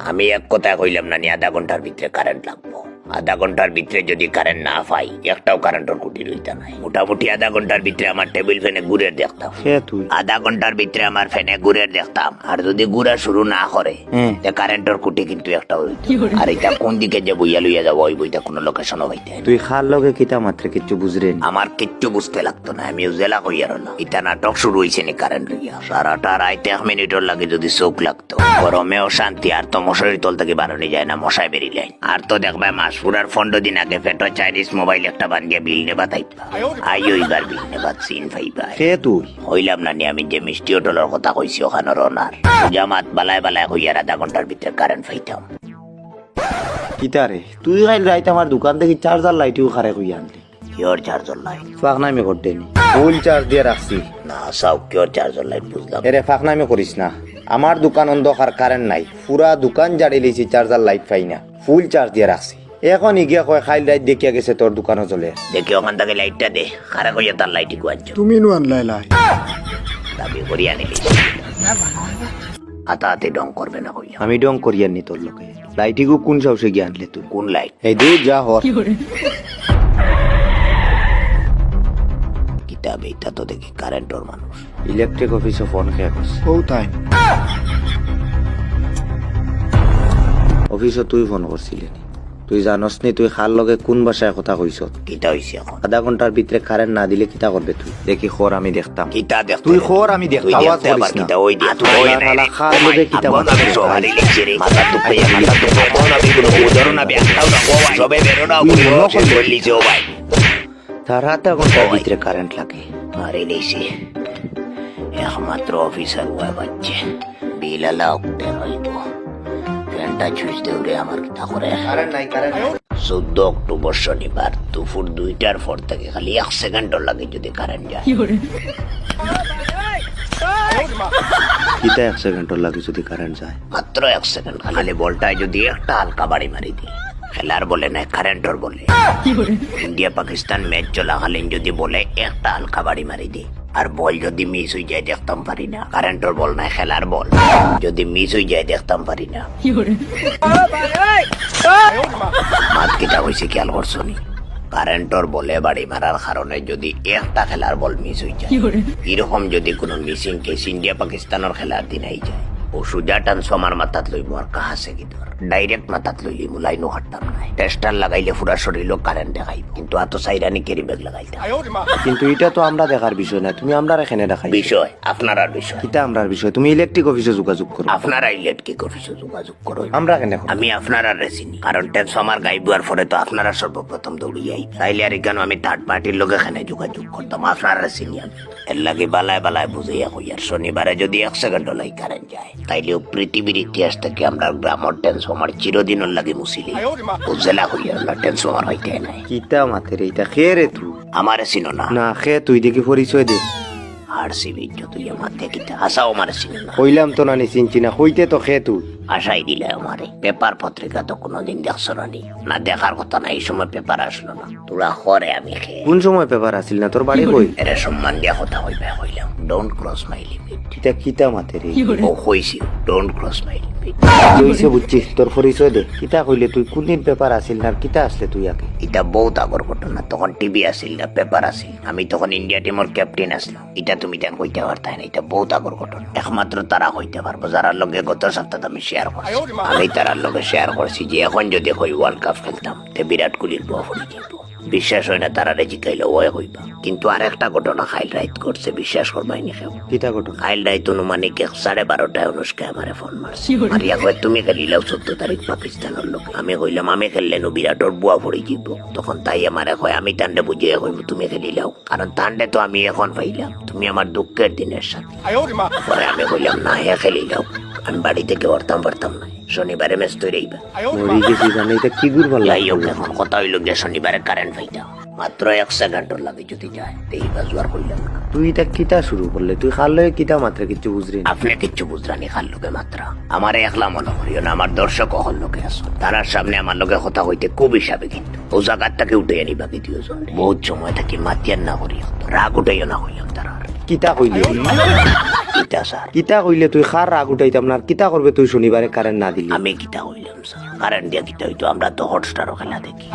আমি এক কথা কইলাম না, আধা ঘন্টার ভিতরে কারেন্ট লাগবো। আধা ঘন্টার ভিতরে যদি কারেন্ট না পাই, একটাও কারেন্টের কুটি লইতা নাই। মোটামুটি আধা ঘন্টার ভিতরে আমার টেবিল ফ্যানে ঘুরের দেখতাম। আধা ঘন্টার ভিতরে আমার ফ্যানে ঘুরের দেখতাম। আর যদি ঘুরা শুরু না করে কারেন্টের কুটি কিন্তু একটাও লইতা। আর এটা কোন দিকে যে বইয়া লইয়া যাবো ওই বইটা কোনো লোকেশনও হইতে। তুই খার লগে কিতা মাত্র কিচ্ছু বুঝরেন? আমার কিচ্ছু বুঝতে লাগতো না, আমি জেলা কইয়া রইলাম। এটা নাটক শুরু হয়েছে নি কারেন্ট লইয়া। সারাটা রাইতে 1 মিনিটের লাগে যদি চোখ লাগতো। গরমেও শান্তি, আর তো মশারির তল থেকে বাড়ানো যায় না, মশাই বেরিয়ে। আর তো দেখবা মাস পুরার 15 দিন আগে ফেটো চাইনিজ মোবাইল একটা বান্ধিয়া বিল নেবা তাইবা। আইও এবার বিল নেবা সিন ফাইবা। কে তুই? হইলাম না নি আমি যে মিষ্টি হোটেলের কথা কইছি ওখানে রনার। জামাত বালায় বালায় হইয়ার আধা ঘন্টার ভিতরে কারেন্ট পাইতাম। কিতা রে তুই খাইল রাইত আমার দোকান থেকে চার্জার লাইটিও খারে কই আনলি? কিওর চার্জার লাইট? ফাঁকনামি করতে নি, ফুল চার্জ দিয়ে রাখছি। না সাউ কিওর চার্জার লাইট বুঝলাম। এরে ফাঁকনামি করিস না, আমার দোকান অন্ধকার, কারেন্ট নাই, পুরা দোকান জাড়ি লইছি, চার্জার লাইট পাই না, ফুল চার্জ দিয়ে রাখছি। এখন ইগিয়া কয় খাইল রাইত দেখিয়া গেছে তোর দোকানও চলে। দেখি ওখান থেকে লাইটটা দে, খারা কইয়া তার লাইটই গুয়াঞ্চ। তুমি নু আনলাই লাই দাবি করি আনিলি হাতাহাতি ডং করবে না কইয়া। আমি ডং করিয়ার নি তোর লোকে। লাইটিগু কোন সাহসে গিয়ে আনলে তুই? কোন লাইট? এই দে যা হর কিতাব এটা তো দেখি কারেন্টর মানুষ। ইলেকট্রিক অফিসে ফোন খেয়ে করছে। ও তাই অফিসে তুই ফোন করছিলি নি? তুই জানস নি তুই খার লগে কোন ভাষায় কথা কইছ? কিতা হইছে এখন? আধা ঘন্টার ভিতরে কারেন্ট না দিলে কিতা করবে তুই? দেখি খোর আমি দেখতাম। কিতা দেখ তুই খোর আমি দেখতাম। আওয়াজ করিস না। কিতা ওই দিয়া তুই ওই না খার লগে কিতা মাথা সবারই লিখছে রে। মাথা তো কোন আমি কোনো উদাহরণ না ব্যাখ্যাও না ও ভাই। সবে বেরো না বলি ও সে বললিছে ও ভাই। তার আধা ঘন্টার ভিতরে কারেন্ট লাগে। আরে নিছি একমাত্র অফিসার ওয়া বাচ্চা বিলালা উঠতে হইব। ফ্যানটা চুইস দেউরে আমার কিতা করে। কারেন্ট নাই, কারেন্ট নাই। 14 অক্টোবর শনিবার দুপুর 2টার পর থেকে খালি 1 সেকেন্ডও লাগে যদি কারেন্ট যায়। কিতা 1 সেকেন্ডও লাগে যদি কারেন্ট যায়? মাত্র 1 সেকেন্ড। খালি বলটায় যদি একটা হালকা বাড়ি মারি দিই, খেলার বলে না কারেন্টর বলে। ইন্ডিয়া পাকিস্তান ম্যাচ চলাকালীন যদি বলে একটা হালকা বাড়ি মারি দিই, আর বল যদি মিস হয়ে যায় দেখতাম পারি না। কারেন্টর বল না খেলার বল, যদি মিস হয়ে যায় দেখতাম পারি না। মাত কিটা হয়েছে খেয়াল করছো নি? কারেন্টর বলে বাড়ি মারার কারণে যদি একটা খেলার বল মিস হয়ে যায়, এরকম যদি কোনো মিসিং কেস ইন্ডিয়া পাকিস্তানের খেলার দিন আই যায়, ও সুজা ট্রান্সফর্মার মাথাত লইব আর কাহাসে কি ধর ডাইরেক্ট মাথাত লইলি মুলাইনো হাঁটতাম নাই। টেস্টার লাগাইলে পুরা শরীরও কারেন্ট দেখাইব, কিন্তু এত সাইরানি কেরি ব্যাগ লাগাইতাম। কিন্তু এটা তো আমরা দেখার বিষয় না, তুমি আমরা এখানে দেখাই। বিষয় আপনার বিষয়, কিতা আমরার বিষয়? তুমি ইলেকট্রিক অফিসে যোগাযোগ করো। আপনারা ইলেকট্রিক অফিসে যোগাযোগ করো। আমরা কেন? আমি আপনারা রেসিনি, কারণ ট্রান্সফর্মার গাইবার পরে তো আপনারা সর্বপ্রথম দৌড়িয়াই চাইলে। আর কেন আমি থার্ড পার্টির লোক এখানে যোগাযোগ করতাম, আপনারা রেসিনি। আমি এর লাগে বালায় বালায় বুঝাইয়া হইয়ার শনিবারে যদি 1 সেকেন্ডও লাই কারেন্ট যায়, তাইলেও পৃথিবীর ইতিহাস থেকে আমরা গ্রামের ট্রান্সফর্মার চিরদিনের লাগে মুসিলি জেলা হইয়ার না ট্রান্সফর্মার হইতে নাই। কিতা মাথেরে এটা খে রে তুই? আমারে চিনো না? না খে, তুই দেখি পরিচয় দে। আর সিবি তুই আমার দেখিতে আসাও আমারে চিনো না? কইলাম তো না নি চিনছি না, হইতে তো খে তুই। আশাই দিলে আমারে। পেপার পত্রিকা তো কোনোদিন দেখছো না নি? না দেখার কথা না, এই সময় পেপার আসলো না। তোরা করে আমি খেয়ে কোন সময় পেপার আসিল না? তোর বাড়ি কই? এর সম্মান দিয়া কথা হইবে হইলাম। Don't cross my limit. এটা কিতা মাথেরে? ও হইছি ডোন্ট ক্রস মাই লিমিট। হইছে বুঝছি, তোর পরিচয় দে। কিতা কইলে তুই? কোনদিন পেপার আসিল না? কিতা আসলে তুই আগে? এটা বহুত আগর ঘটনা, তখন টিভি আসিল না, পেপার আসিল। আমি তখন ইন্ডিয়া টিমের ক্যাপ্টেন আসলাম। এটা তুমি তেন কইতে পারতাই না, এটা বহুত আগর ঘটনা। একমাত্র তারা কইতে পারবো যারা লগে গত সপ্তাহে আমি শেয়ার করছি। আমি তারার লগে শেয়ার করছি যে এখন যদি কই ওয়ার্ল্ড কাপ খেলতাম তে বিরাট কোহলির বউ পড়ে যাইব। বিশ্বাস হয় না, তারা জিতাইলে ওই হইবা। কিন্তু আর একটা ঘটনা খাইল রাইত করছে, বিশ্বাস করবাই নি কেউ। কিতা ঘটনা? খাইল রাইত অনুমানিক 12:30 অনুষ্কা আমারে ফোন মারছে। মারিয়া কয় তুমি খেলিলাও 14 তারিখ পাকিস্তানের লোক। আমি কইলাম আমি খেললে নো বিরাটর বুয়া পড়ে যাব। তখন তাই আমারে কয় আমি তান্ডে বুঝিয়ে কইব তুমি খেলিলাও, কারণ তান্ডে তো আমি এখন পাইলাম, তুমি আমার দুঃখের দিনের সাথে। পরে আমি কইলাম না হে খেলিলাও, আমি বাড়ি থেকে পারতাম না। শনিবারে ম্যাচ তৈরিবা মরি গেছি জানি, এটা কি গুড় ভালো। যাই হোক, এখন কথা হইল যে শনিবারে কারেন্ট পাইতাম মাত্র 1 সেকেন্ডর লাগে যদি যায়, এই বাজুয়ার কইলাম না। তুই এটা কিতা শুরু করলে? তুই খাল লয়ে কিতা মাত্র কিছু বুঝলি না? আপনি কিচ্ছু বুঝরানি খাল লোকে মাত্রা। আমার একলা মনে করিও না, আমার দর্শক অহল লোকে আসো। তারার সামনে আমার লোকে কথা হইতে খুব হিসাবে, কিন্তু ও জায়গাটাকে উঠে আনিবা কি দিও। বহুত সময় থাকি মাতিয়ার না করিও, রাগ উঠাইও না হইলাম তারা। কিতা কইলি? কিতা স্যার কিতা কইলে তুই খার রাগ উঠাইতাম না আর কিতা করবে তুই শনিবারে কারেন্ট না দিলি আমি কিতা হইলাম স্যার কারেন্ট দিয়া কিতা হইতো আমরা তো হটস্টারও খেলা দেখি